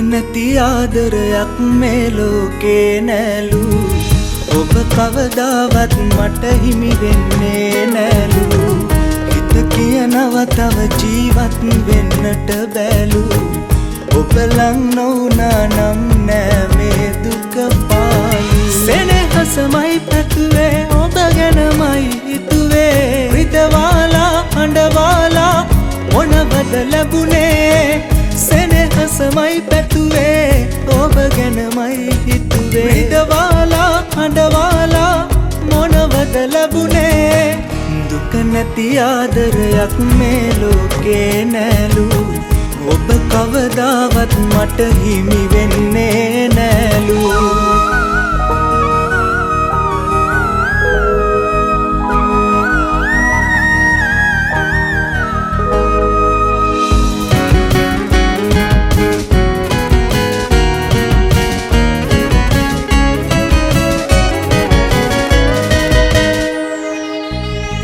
නැති ආදරයක් මේ ලෝකේ නෑලු ඔබ කවදාවත් මට හිමි වෙන්නේ නෑලු හිත කියනවා තව ජීවත් වෙන්නට බෑලු ඔබ ලං නොවුනා නම් නෑ මේ දුක පාලු සෙනෙහසමයි පැතුවේ ඔබ ගැනමයි හිතුවේ රිදවාලා අඬවාලා මොනවද ලැබුණේ සෙනෙහසමයි පැතුවේ ඔබ ගැනමයි හිතුවේ රිදවාලා අඬවාලා මොනවද ලැබුණේ දුක නැති ආදරයක් මේ ලෝකේ නෑලු ඔබ කවදාවත් මට හිමි වෙන්නේ නෑලු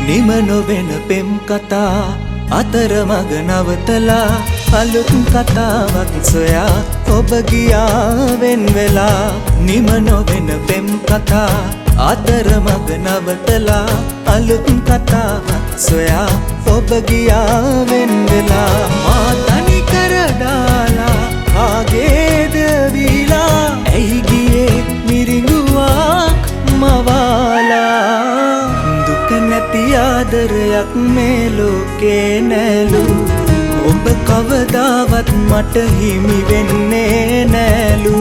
නිම නොවෙන පෙම් කතා අතරමඟ නවතලා අලුත් කතාවක් සොයා ඔබ ගියා වෙන් වෙලා නිම නොවෙන පෙම් කතා අතරමඟ නවතලා අලුත් කතාවක් සොයා ඔබ ගියා වෙන් වෙලා මා තනි කර දාලා කාගේද විලා ඇයි ගියේ මිරිඟුවක් මවාලා නැති ආදරයක් මේ ලෝකේ නෑලු ඔබ කවදාවත් මට හිමි වෙන්නේ නෑලු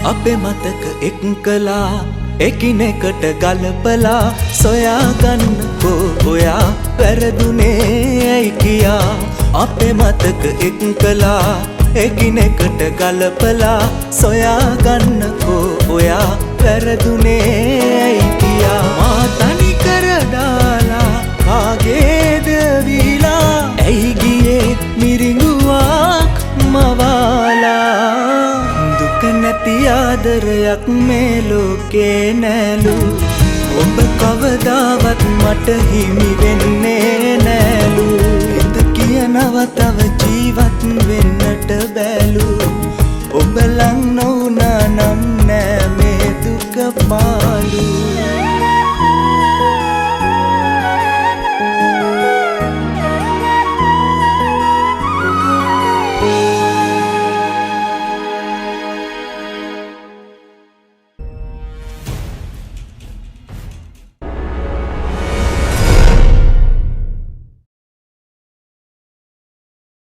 අපේ මතක එක්කලා එකිනෙකට ගලපලා සොයාගන්නකෝ ඔයා වැරදුනේ ඇයි කියා අපේ මතක එක්කලා එකිනෙකට ගලපලා සොයාගන්නකෝ ඔයා වැරදුනේ ඇයි කියා මා තනි කර දාලා කාගේද විලා ඇයි ගියේ මිරිඟුවක් මවාලා නැති ආදරයක් මේ ලෝකේ නෑලු ඔබ කවදාවත් මට හිමි වෙන්නේ නෑලු හිත කියනවා තව ජීවත් වෙන්නට බෑලු ඔබ ලං නොවුනා නම් නෑ මේ දුක පාලු